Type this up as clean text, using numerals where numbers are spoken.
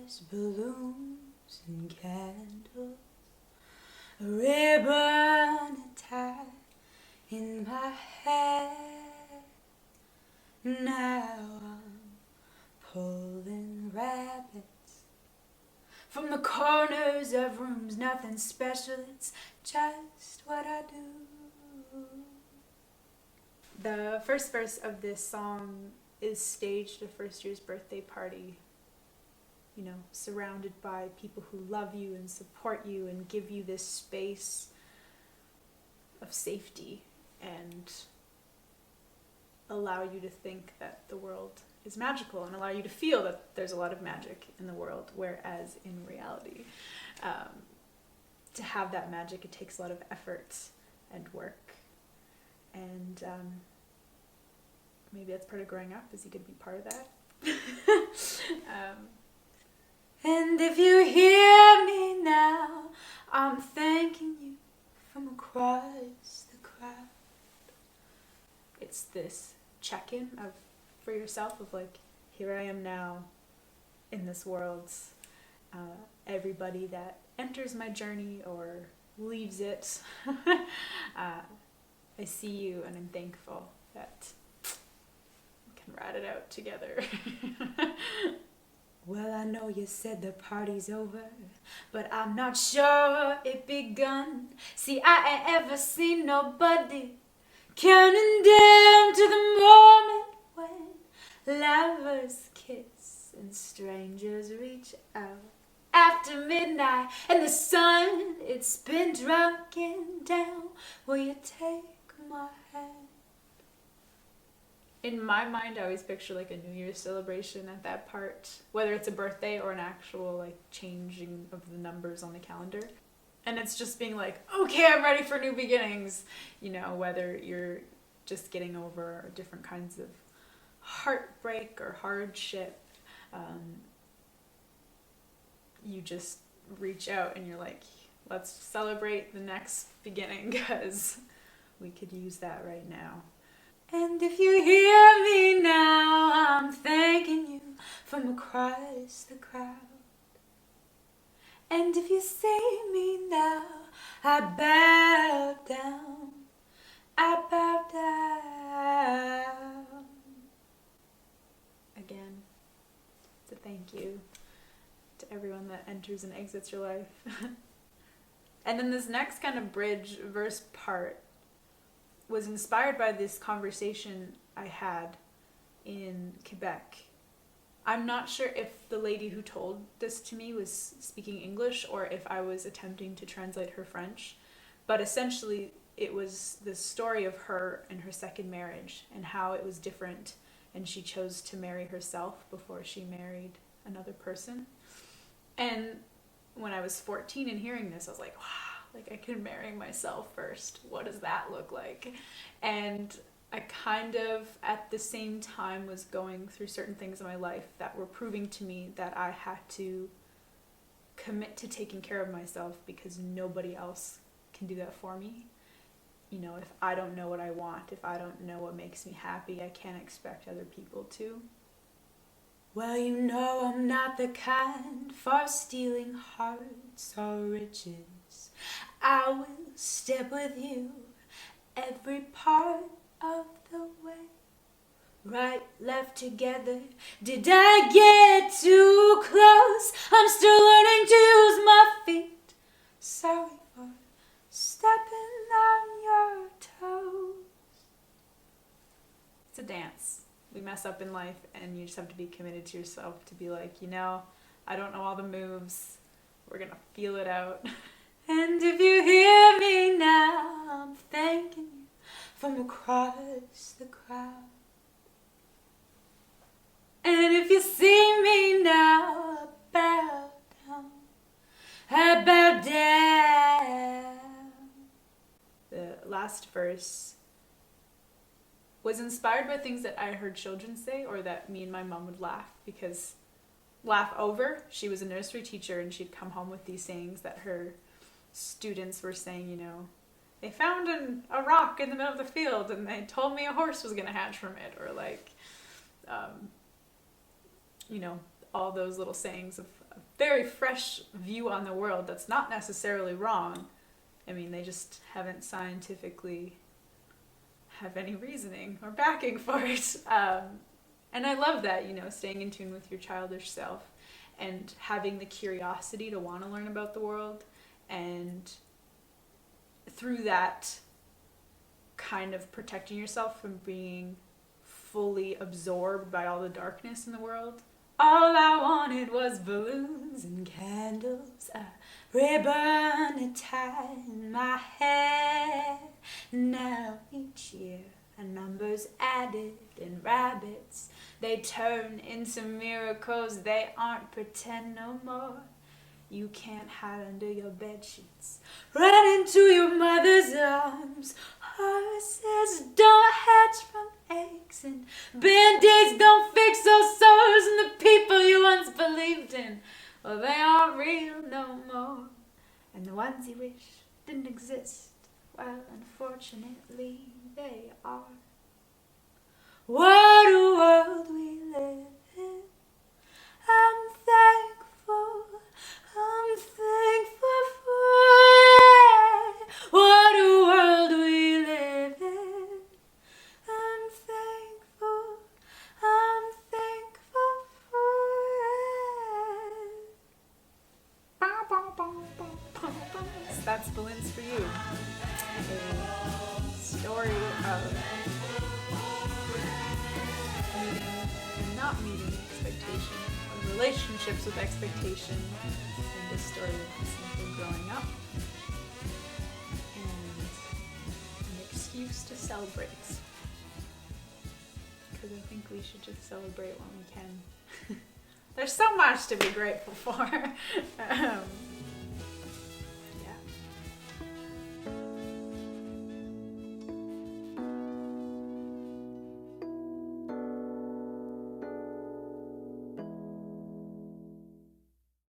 flowers, balloons, and candles, a ribbon tied in my hair. Now I'm pulling rabbits from the corners of rooms. Nothing special, it's just what I do. The first verse of this song is staged at a first year's birthday party, you know, surrounded by people who love you and support you and give you this space of safety and allow you to think that the world is magical and allow you to feel that there's a lot of magic in the world, whereas in reality, to have that magic, it takes a lot of effort and work. And maybe that's part of growing up, is you get to be part of that. And if you hear me now, I'm thanking you from across the crowd. It's this check-in for yourself of like, here I am now in this world. Everybody that enters my journey or leaves it, I see you and I'm thankful that we can ride it out together. Well, I know you said the party's over, but I'm not sure it begun. See, I ain't ever seen nobody counting down to the moment when lovers kiss and strangers reach out. After midnight and the sun, it's been drunken down. Will you take my hand? In my mind, I always picture like a New Year's celebration at that part, whether it's a birthday or an actual like changing of the numbers on the calendar. And it's just being like, okay, I'm ready for new beginnings. You know, whether you're just getting over different kinds of heartbreak or hardship, you just reach out and you're like, let's celebrate the next beginning because we could use that right now. And if you hear me now, I'm thanking you from across the crowd. And if you see me now, I bow down, I bow down. Again, it's a thank you to everyone that enters and exits your life. And then this next kind of bridge verse part was inspired by this conversation I had in Quebec. I'm not sure if the lady who told this to me was speaking English or if I was attempting to translate her French, but essentially it was the story of her and her second marriage and how it was different, and she chose to marry herself before she married another person. And when I was 14 and hearing this, I was like, wow, like I can marry myself first. What does that look like? And I kind of, at the same time, was going through certain things in my life that were proving to me that I had to commit to taking care of myself because nobody else can do that for me. You know, if I don't know what I want, if I don't know what makes me happy, I can't expect other people to. Well, you know I'm not the kind for stealing hearts or riches. I will step with you every part of the way. Right, left, together. Did I get too close? I'm still learning to use my feet. Sorry for stepping on your toes. It's a dance. We mess up in life and you just have to be committed to yourself to be like, you know, I don't know all the moves. We're gonna feel it out. And if you hear me now, I'm thanking you from across the crowd. And if you see me now, I bow down, I bow down. The last verse was inspired by things that I heard children say or that me and my mom would laugh over. She was a nursery teacher and she'd come home with these sayings that her students were saying, you know, they found a rock in the middle of the field and they told me a horse was going to hatch from it, or like, you know, all those little sayings of a very fresh view on the world that's not necessarily wrong. I mean, they just haven't scientifically have any reasoning or backing for it. And I love that, staying in tune with your childish self and having the curiosity to want to learn about the world, and through that kind of protecting yourself from being fully absorbed by all the darkness in the world. All I wanted was balloons and candles, a ribbon to tie in my hair. Now each year a number's added, and rabbits, they turn into miracles. They aren't pretend no more. You can't hide under your bed sheets. Run into your mother's arms. Horses don't hatch from eggs, and band-aids don't fix those sores, and the people you once believed in, well, they aren't real no more. And the ones you wish didn't exist, well, unfortunately, they are. What a world we live in. I'm thankful for it. What a world we live in. I'm thankful for it. That's Balloons for You. A story of meeting and not meeting expectation, or relationships with expectation, and the story of simply growing up, and an excuse to celebrate. Because I think we should just celebrate when we can. There's so much to be grateful for.